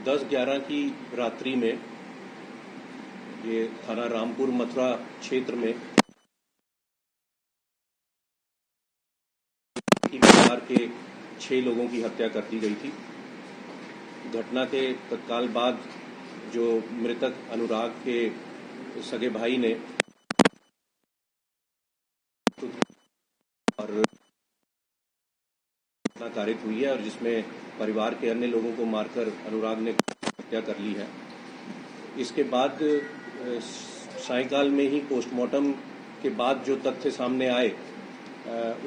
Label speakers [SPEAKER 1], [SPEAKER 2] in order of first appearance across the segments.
[SPEAKER 1] 10-11 की रात्रि में ये थाना रामपुर मथुरा क्षेत्र में परिवार के 6 लोगों की हत्या कर दी गई थी। घटना के तत्काल बाद जो मृतक अनुराग के सगे भाई ने और घटना कारित हुई है और जिसमें परिवार के अन्य लोगों को मारकर अनुराग ने हत्या कर ली है। इसके बाद सायंकाल में ही पोस्टमार्टम के बाद जो तथ्य सामने आए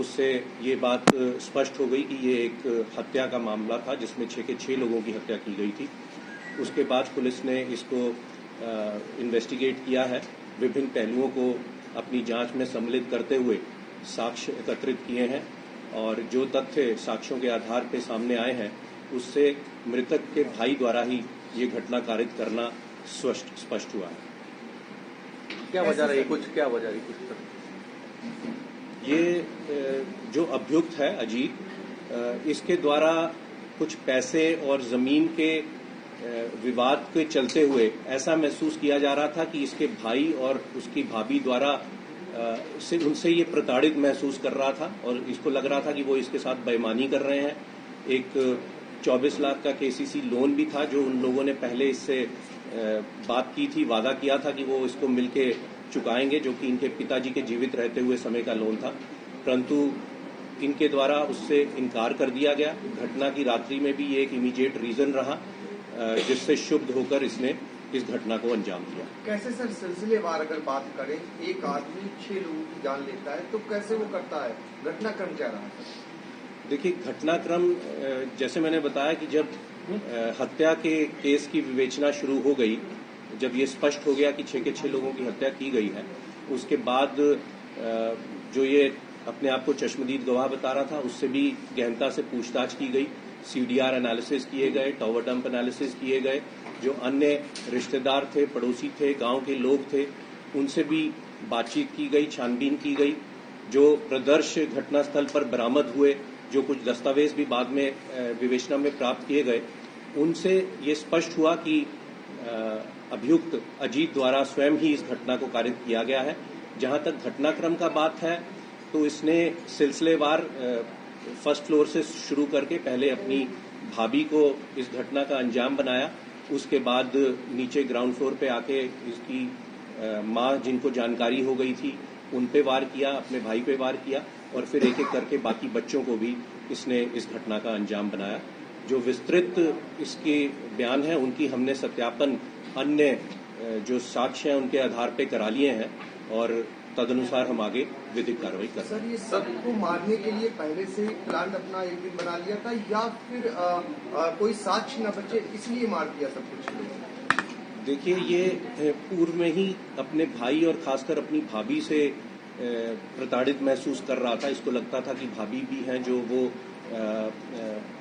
[SPEAKER 1] उससे ये बात स्पष्ट हो गई कि ये एक हत्या का मामला था जिसमें 6 के 6 लोगों की हत्या की गई थी। उसके बाद पुलिस ने इसको इन्वेस्टिगेट किया है, विभिन्न पहलुओं को अपनी जांच में सम्मिलित करते हुए साक्ष्य एकत्रित किए हैं और जो तथ्य साक्ष्यों के आधार पर सामने आए हैं उससे मृतक के भाई द्वारा ही ये घटना कारित करना स्पष्ट हुआ है।
[SPEAKER 2] क्या वजह रही क्या वजह रही कुछ
[SPEAKER 1] ये जो अभियुक्त है अजीत, इसके द्वारा कुछ पैसे और जमीन के विवाद के चलते हुए ऐसा महसूस किया जा रहा था कि इसके भाई और उसकी भाभी द्वारा उनसे ये प्रताड़ित महसूस कर रहा था और इसको लग रहा था कि वो इसके साथ बेईमानी कर रहे हैं। एक 24 लाख का केसीसी लोन भी था जो उन लोगों ने पहले इससे बात की थी, वादा किया था कि वो इसको मिलके चुकाएंगे, जो कि इनके पिताजी के जीवित रहते हुए समय का लोन था, परंतु इनके द्वारा उससे इनकार कर दिया गया। घटना की रात्रि में भी ये एक इमीडिएट रीजन रहा जिससे शुद्ध होकर इसने इस घटना को अंजाम दिया।
[SPEAKER 3] कैसे सर सिलसिलेवार अगर बात करें, एक आदमी 6 लोगों की जान लेता है तो कैसे वो करता है, घटनाक्रम क्या रहा?
[SPEAKER 1] देखिए, घटनाक्रम जैसे मैंने बताया कि जब हत्या के केस की विवेचना शुरू हो गई, जब ये स्पष्ट हो गया कि 6 के 6 लोगों की हत्या की गई है, उसके बाद जो ये अपने आप को चश्मदीद गवाह बता रहा था उससे भी गहनता से पूछताछ की गई, सीडीआर एनालिसिस किए गए, टावर डंप एनालिसिस किए गए, जो अन्य रिश्तेदार थे, पड़ोसी थे, गांव के लोग थे, उनसे भी बातचीत की गई, छानबीन की गई। जो प्रदर्श घटनास्थल पर बरामद हुए, जो कुछ दस्तावेज भी बाद में विवेचना में प्राप्त किए गए, उनसे ये स्पष्ट हुआ कि अभियुक्त अजीत द्वारा स्वयं ही इस घटना को कारित किया गया है। जहां तक घटनाक्रम का बात है तो इसने सिलसिलेवार फर्स्ट फ्लोर से शुरू करके पहले अपनी भाभी को इस घटना का अंजाम बनाया, उसके बाद नीचे ग्राउंड फ्लोर पे आके इसकी माँ जिनको जानकारी हो गई थी उन पे वार किया, अपने भाई पे वार किया और फिर एक एक करके बाकी बच्चों को भी इसने इस घटना का अंजाम बनाया। जो विस्तृत इसके बयान हैं उनकी हमने सत्यापन अन्य जो साक्ष्य हैं उनके आधार पे करा लिए हैं और तदनुसार हम आगे विधिक कार्रवाई कर रहे हैं।
[SPEAKER 3] सर, ये सबको मारने के लिए पहले से ही प्लान अपना एक दिन बना लिया था या फिर कोई साक्ष्य न बचे इसलिए मार दिया सब कुछ?
[SPEAKER 1] देखिए, ये पूर्व में ही अपने भाई और खासकर अपनी भाभी से प्रताड़ित महसूस कर रहा था। इसको लगता था कि भाभी भी हैं जो वो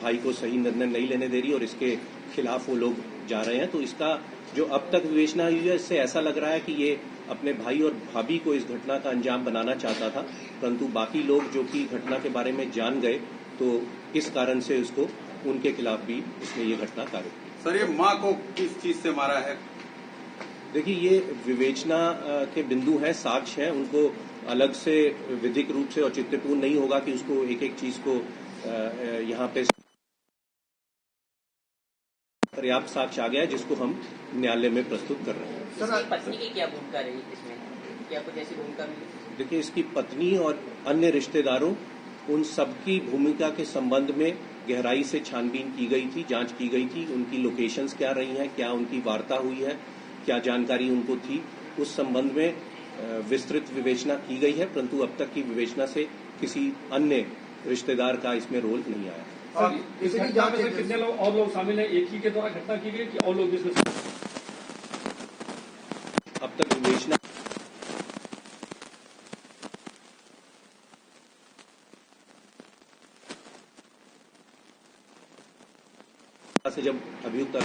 [SPEAKER 1] भाई को सही निर्णय नहीं लेने दे रही और इसके खिलाफ वो लोग जा रहे हैं। तो इसका जो अब तक विवेचना हुई है इससे ऐसा लग रहा है कि ये अपने भाई और भाभी को इस घटना का अंजाम बनाना चाहता था, परंतु बाकी लोग जो कि घटना के बारे में जान गए तो इस कारण से उसको उनके खिलाफ भी इसने ये घटना कारित की।
[SPEAKER 2] सर, ये माँ को किस चीज से मारा है?
[SPEAKER 1] देखिए, ये विवेचना के बिंदु हैं, साक्ष्य हैं, उनको अलग से विधिक रूप से औचित्यपूर्ण नहीं होगा कि उसको एक एक चीज को यहाँ पे पर्याप्त साक्ष्य आ गया है जिसको हम न्यायालय में प्रस्तुत कर रहे हैं।
[SPEAKER 4] सर, पत्नी की क्या भूमिका रही इसमें? क्या कुछ ऐसी भूमिका मिली?
[SPEAKER 1] देखिए, इसकी पत्नी और अन्य रिश्तेदारों उन सबकी भूमिका के संबंध में गहराई से छानबीन की गई थी, जांच की गई थी। उनकी लोकेशंस क्या रही हैं, क्या उनकी वार्ता हुई है, क्या जानकारी उनको थी, उस संबंध में विस्तृत विवेचना की गई है, परंतु अब तक की विवेचना से किसी अन्य रिश्तेदार का इसमें रोल नहीं आया।
[SPEAKER 5] इस घटना में कितने लोग और लोग शामिल हैं? एक ही के द्वारा घटना की गई कि और लोग इसमें?
[SPEAKER 1] अब तक विवेचना से जब अभियुक्त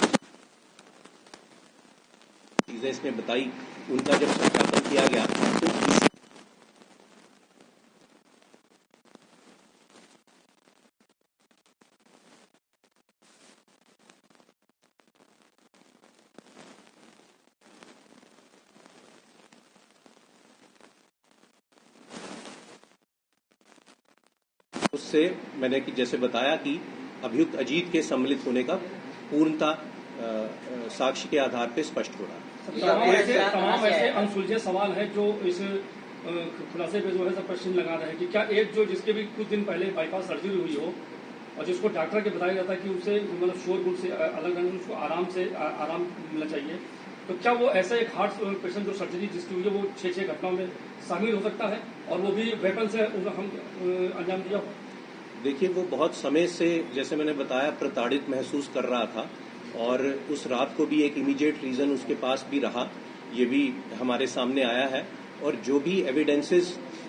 [SPEAKER 1] चीजें इसने बताई, उनका जब सत्यापन किया गया तो उससे मैंने जैसे बताया कि अभियुक्त अजीत के सम्मिलित होने का पूर्णता साक्ष्य के आधार पर स्पष्ट हो रहा है।
[SPEAKER 5] तमाम ऐसे अनसुलझे सवाल है जो इस खुलासे पे जो है सब प्रश्न लगा रहे हैं कि क्या एक जो जिसके भी कुछ दिन पहले बाईपास सर्जरी हुई हो और जिसको डॉक्टर के बताया जाता है कि उसे मतलब शोरगुल से अलग रहने, उसको आराम मिलना चाहिए, तो क्या वो ऐसा एक हार्ट पेशेंट जो सर्जरी जिसकी हुई है वो 6 घटनाओं में शामिल हो सकता है और वो भी वेपन से हम अंजाम दिया हो?
[SPEAKER 1] देखिए, वो बहुत समय से जैसे मैंने बताया प्रताड़ित महसूस कर रहा था और उस रात को भी एक इमीडिएट रीजन उसके पास भी रहा, ये भी हमारे सामने आया है। और जो भी एविडेंसेस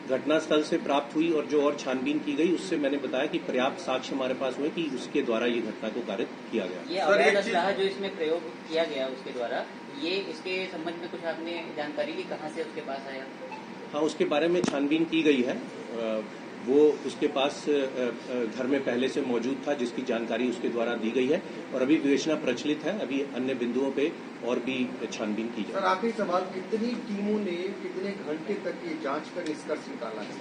[SPEAKER 1] घटनास्थल से प्राप्त हुई और जो और छानबीन की गई उससे मैंने बताया कि पर्याप्त साक्ष्य हमारे पास हुए कि उसके द्वारा ये घटना को कारित किया गया।
[SPEAKER 4] ये अवैध असलाह जो इसमें प्रयोग किया गया उसके द्वारा, ये इसके संबंध में कुछ आपने जानकारी ली, कहाँ से उसके पास आया?
[SPEAKER 1] हाँ, उसके बारे में छानबीन की गई है। वो उसके पास घर में पहले से मौजूद था, जिसकी जानकारी उसके द्वारा दी गई है और अभी विवेचना प्रचलित है। अभी अन्य बिंदुओं पे और भी छानबीन की जाए।
[SPEAKER 3] सर, आखिरी सवाल, कितनी टीमों ने कितने घंटे तक ये जांच कर निष्कर्ष निकाला है?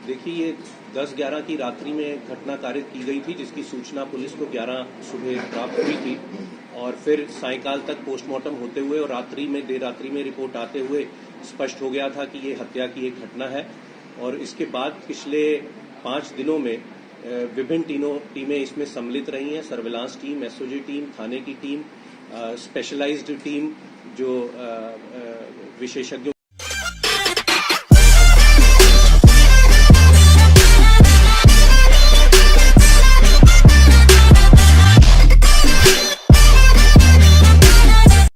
[SPEAKER 1] देखिए, ये 10-11 की रात्रि में घटना कारित की गई थी, जिसकी सूचना पुलिस को 11 सुबह प्राप्त हुई थी और फिर सायंकाल तक पोस्टमार्टम होते हुए और देर रात्रि में रिपोर्ट आते हुए स्पष्ट हो गया था कि ये हत्या की एक घटना है। और इसके बाद पिछले 5 दिनों में विभिन्न टीमें इसमें सम्मिलित रही हैं। सर्विलांस टीम, एसओजी टीम, थाने की टीम, स्पेशलाइज्ड टीम जो विशेषज्ञों